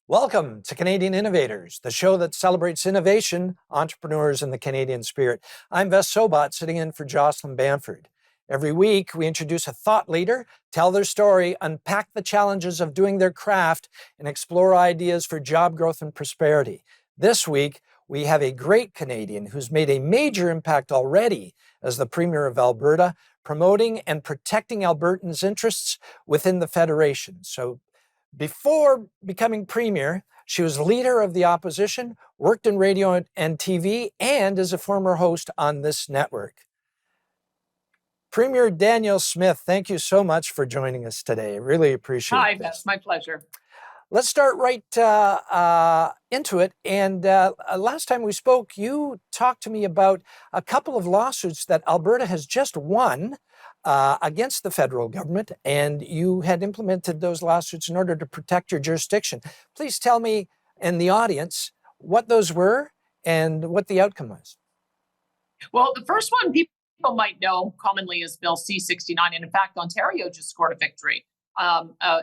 Welcome to Canadian Innovators, the show that celebrates innovation, entrepreneurs, and the Canadian spirit. I'm Ves Sobot, sitting in for Jocelyn Bamford. Every week, we introduce a thought leader, tell their story, unpack the challenges of doing their craft, and explore ideas for job growth and prosperity. This week, we have a great Canadian who's made a major impact already as the Premier of Alberta, promoting and protecting Albertans' interests within the Federation. So, before becoming premier, she was leader of the opposition, worked in radio and TV, and is a former host on this network. Premier Danielle Smith, thank you so much for joining us today. I really appreciate it. Hi, Beth. My pleasure. Let's start right into it. And last time we spoke, you talked to me about a couple of lawsuits that Alberta has just won against the federal government, and you had implemented those lawsuits in order to protect your jurisdiction. Please tell me and the audience what those were and what the outcome was. Well, the first one people might know commonly is Bill C-69, and in fact, Ontario just scored a victory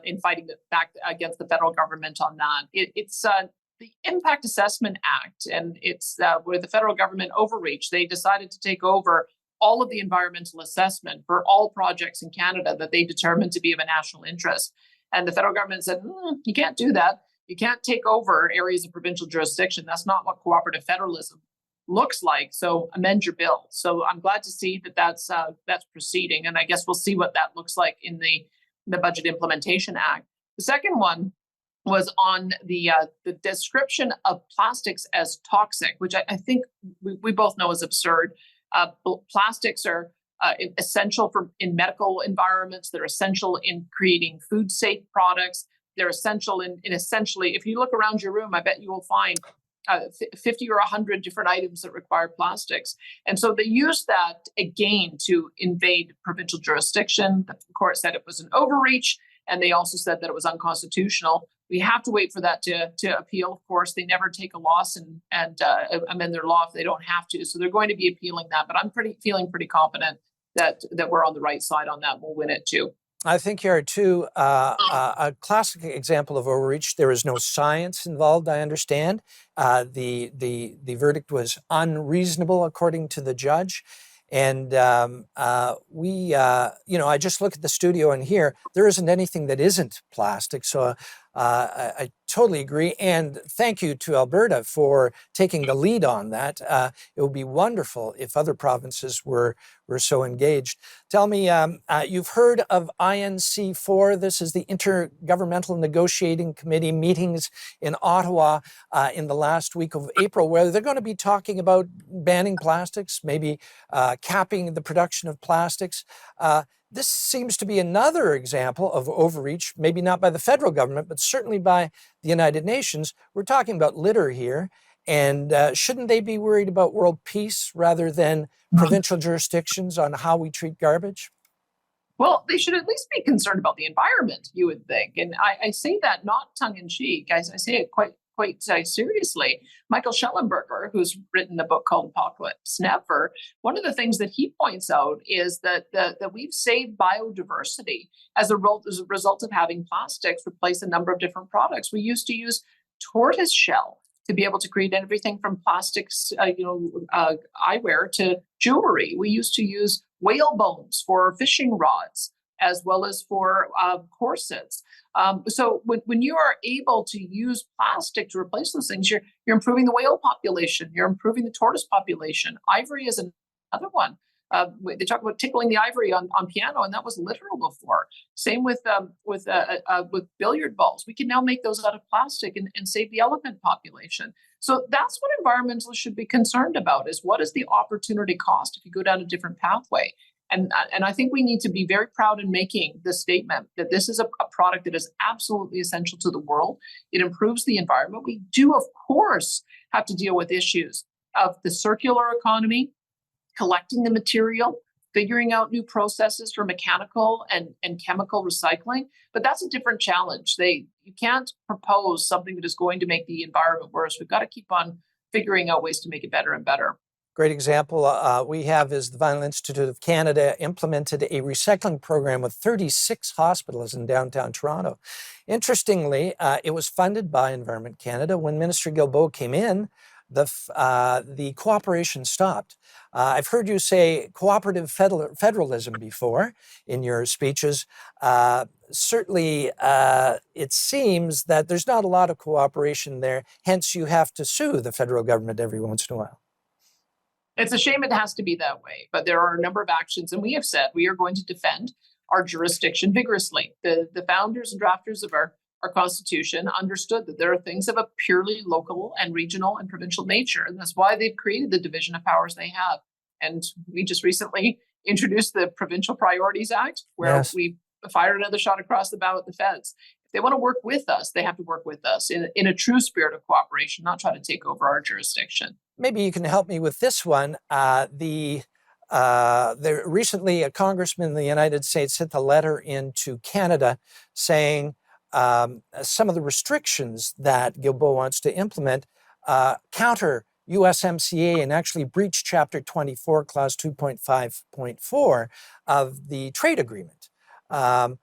in fighting back against the federal government on that. It's the Impact Assessment Act, and it's where the federal government Overreach. They decided to take over all of the environmental assessment for all projects in Canada that they determined to be of a national interest. And the federal government said, you can't do that. You can't take over areas of provincial jurisdiction. That's not what cooperative federalism looks like. So amend your bill. So I'm glad to see that that's proceeding. And I guess we'll see what that looks like in the Budget Implementation Act. The second one was on the description of plastics as toxic, which I think we both know is absurd. Plastics are essential in medical environments. They're essential in creating food safe products. They're essential in essentially, if you look around your room, I bet you will find 50 or 100 different items that require plastics. And so they used that again to invade provincial jurisdiction. The court said it was an overreach, and they also said that it was unconstitutional. We have to wait for that to appeal. Of course, they never take a loss and amend their law if they don't have to. So they're going to be appealing that. But I'm feeling pretty confident that we're on the right side on that. We'll win it too. I think you are too. A classic example of overreach. There is no science involved, I understand. The verdict was unreasonable according to the judge. And I just look at the studio and here, there isn't anything that isn't plastic. So I totally agree. And thank you to Alberta for taking the lead on that. It would be wonderful if other provinces were so engaged. Tell me, you've heard of INC4. This is the Intergovernmental Negotiating Committee meetings in Ottawa in the last week of April, where they're going to be talking about banning plastics, maybe capping the production of plastics. This seems to be another example of overreach, maybe not by the federal government, but certainly by the United Nations. We're talking about litter here. And shouldn't they be worried about world peace rather than provincial jurisdictions on how we treat garbage? Well, they should at least be concerned about the environment, you would think. And I say that not tongue in cheek. I say it quite seriously. Michael Schellenberger, who's written a book called Apocalypse Never, one of the things that he points out is that we've saved biodiversity as a result of having plastics replace a number of different products. We used to use tortoise shell to be able to create everything from plastics, eyewear to jewelry. We used to use whale bones for fishing rods, as well as for corsets. So when you are able to use plastic to replace those things, you're improving the whale population, you're improving the tortoise population. Ivory is another one. They talk about tickling the ivory on piano, and that was literal before. Same with billiard balls. We can now make those out of plastic and save the elephant population. So that's what environmentalists should be concerned about: is what is the opportunity cost if you go down a different pathway. And I think we need to be very proud in making this statement that this is a product that is absolutely essential to the world. It improves the environment. We do, of course, have to deal with issues of the circular economy, collecting the material, figuring out new processes for mechanical and chemical recycling. But that's a different challenge. You can't propose something that is going to make the environment worse. We've got to keep on figuring out ways to make it better and better. Great example we have is the Vinyl Institute of Canada implemented a recycling program with 36 hospitals in downtown Toronto. Interestingly, it was funded by Environment Canada. When Minister Guilbeault came in, the cooperation stopped. I've heard you say cooperative federalism before in your speeches. Certainly, it seems that there's not a lot of cooperation there. Hence, you have to sue the federal government every once in a while. It's a shame it has to be that way, but there are a number of actions, and we have said we are going to defend our jurisdiction vigorously. The founders and drafters of our Constitution understood that there are things of a purely local and regional and provincial nature, and that's why they've created the division of powers they have. And we just recently introduced the Provincial Priorities Act, where we fired another shot across the bow at the feds. If they want to work with us, they have to work with us in a true spirit of cooperation, not try to take over our jurisdiction. Maybe you can help me with this one. Recently, a congressman in the United States sent a letter into Canada saying some of the restrictions that Guilbeault wants to implement counter USMCA and actually breach Chapter 24, Clause 2.5.4 of the trade agreement. Can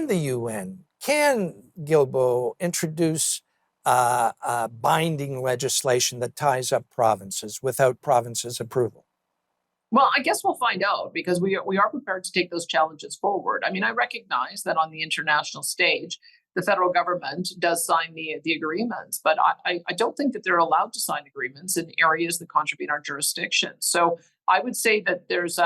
the UN, can Guilbeault introduce binding legislation that ties up provinces without provinces' approval? Well, I guess we'll find out, because we are prepared to take those challenges forward. I mean, I recognize that on the international stage, the federal government does sign the agreements, but I don't think that they're allowed to sign agreements in areas that contribute our jurisdiction. So I would say that there's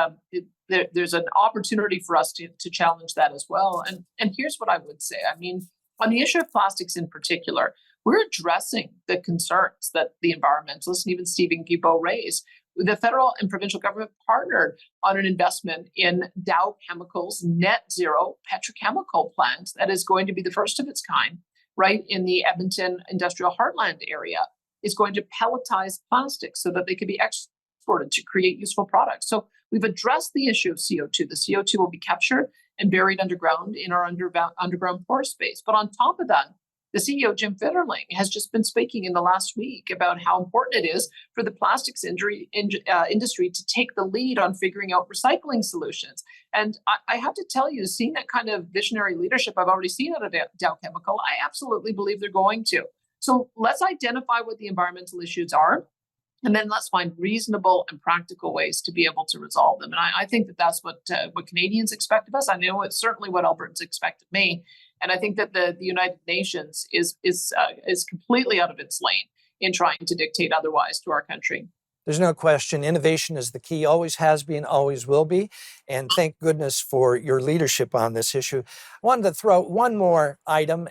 an opportunity for us to challenge that as well. And here's what I would say. I mean, on the issue of plastics in particular, we're addressing the concerns that the environmentalists and even Stephen Guilbeault raised. The federal and provincial government partnered on an investment in Dow Chemical's net zero petrochemical plant that is going to be the first of its kind, right in the Edmonton industrial heartland area. It's going to pelletize plastics so that they can be exported to create useful products. So we've addressed the issue of CO2. The CO2 will be captured and buried underground in our underground pore space. But on top of that, the CEO, Jim Fitterling, has just been speaking in the last week about how important it is for the plastics industry to take the lead on figuring out recycling solutions. And I have to tell you, seeing that kind of visionary leadership I've already seen out of Dow Chemical, I absolutely believe they're going to. So let's identify what the environmental issues are, and then let's find reasonable and practical ways to be able to resolve them. And I think that that's what Canadians expect of us. I know it's certainly what Albertans expect of me. And I think that the United Nations is completely out of its lane in trying to dictate otherwise to our country. There's no question. Innovation is the key, always has been, always will be. And thank goodness for your leadership on this issue. I wanted to throw out one more item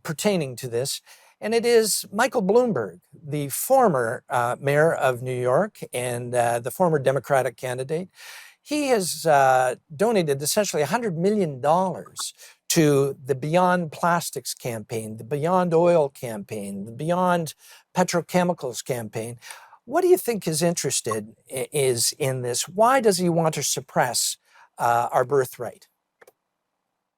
pertaining to this, and it is Michael Bloomberg, the former mayor of New York and the former Democratic candidate. He has donated essentially $100 million to the Beyond Plastics campaign, the Beyond Oil campaign, the Beyond Petrochemicals campaign. What do you think his interest is in this? Why does he want to suppress our birthright?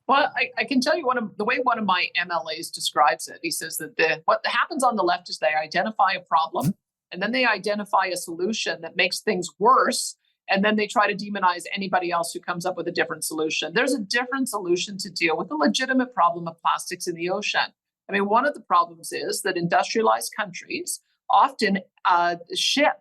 Well, I can tell you the way one of my MLAs describes it. He says that what happens on the left is they identify a problem, and then they identify a solution that makes things worse, and then they try to demonize anybody else who comes up with a different solution. There's a different solution to deal with the legitimate problem of plastics in the ocean. I mean, one of the problems is that industrialized countries often ship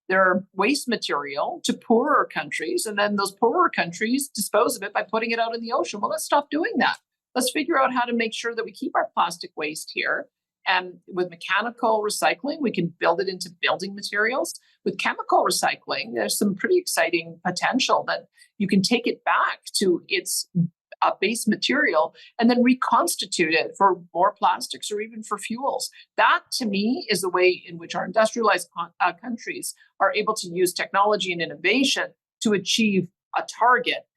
their waste material to poorer countries, and then those poorer countries dispose of it by putting it out in the ocean. Well, let's stop doing that. Let's figure out how to make sure that we keep our plastic waste here. And with mechanical recycling, we can build it into building materials. With chemical recycling, there's some pretty exciting potential that you can take it back to its base material and then reconstitute it for more plastics or even for fuels. That, to me, is the way in which our industrialized countries are able to use technology and innovation to achieve a target.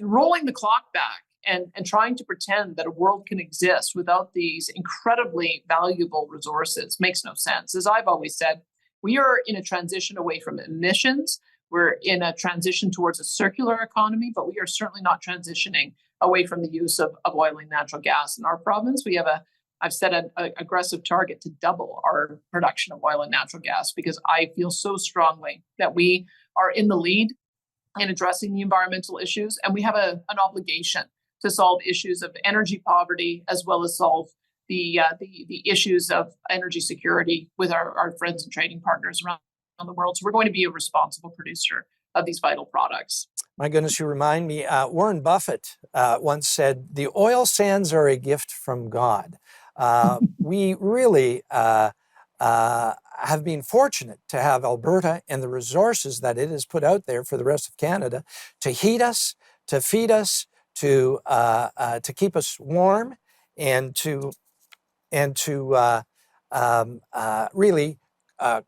Rolling the clock back and trying to pretend that a world can exist without these incredibly valuable resources makes no sense. As I've always said, we are in a transition away from emissions. We're in a transition towards a circular economy, but we are certainly not transitioning away from the use of oil and natural gas in our province. We have a I've set an aggressive target to double our production of oil and natural gas, because I feel so strongly that we are in the lead in addressing the environmental issues, and we have an obligation to solve issues of energy poverty, as well as solve the issues of energy security with our friends and trading partners around the world. So we're going to be a responsible producer of these vital products. My goodness, you remind me. Warren Buffett once said, "The oil sands are a gift from God." We really have been fortunate to have Alberta and the resources that it has put out there for the rest of Canada to heat us, to feed us, to keep us warm, and to really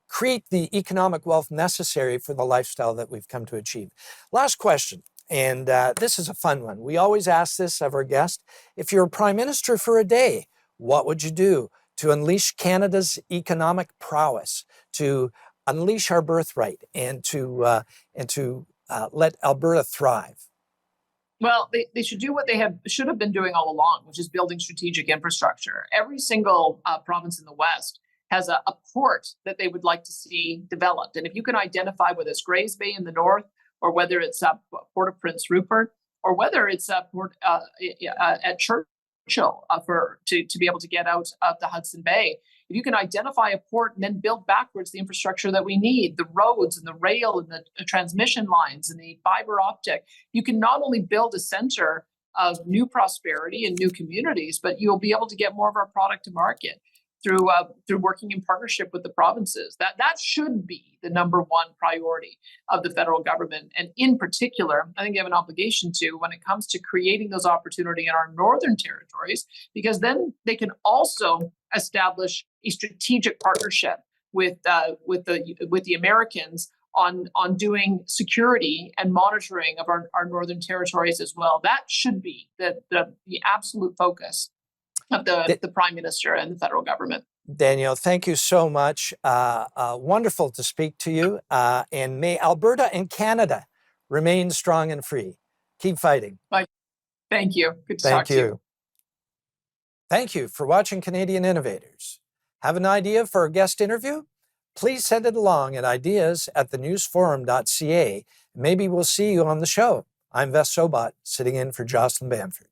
create the economic wealth necessary for the lifestyle that we've come to achieve. Last question, and this is a fun one. We always ask this of our guest. If you're Prime Minister for a day, what would you do to unleash Canada's economic prowess, to unleash our birthright, and to let Alberta thrive? Well, they should do what they should have been doing all along, which is building strategic infrastructure. Every single province in the West has a port that they would like to see developed. And if you can identify whether it's Grays Bay in the north, or whether it's Port of Prince Rupert, or whether it's Port at Churchill to be able to get out of the Hudson Bay, if you can identify a port and then build backwards the infrastructure that we need, the roads and the rail and the transmission lines and the fiber optic, you can not only build a center of new prosperity and new communities, but you'll be able to get more of our product to market through working in partnership with the provinces. That should be the number one priority of the federal government. And in particular, I think they have an obligation to, when it comes to creating those opportunities in our northern territories, because then they can also establish a strategic partnership with the Americans on doing security and monitoring of our northern territories as well. That should be the absolute focus of the Prime Minister and the federal government. Danielle, thank you so much. Wonderful to speak to you. And may Alberta and Canada remain strong and free. Keep fighting. Thank you. Good to talk to you. Thank you for watching Canadian Innovators. Have an idea for a guest interview? Please send it along at ideas@thenewsforum.ca. Maybe we'll see you on the show. I'm Ves Sobot, sitting in for Jocelyn Bamford.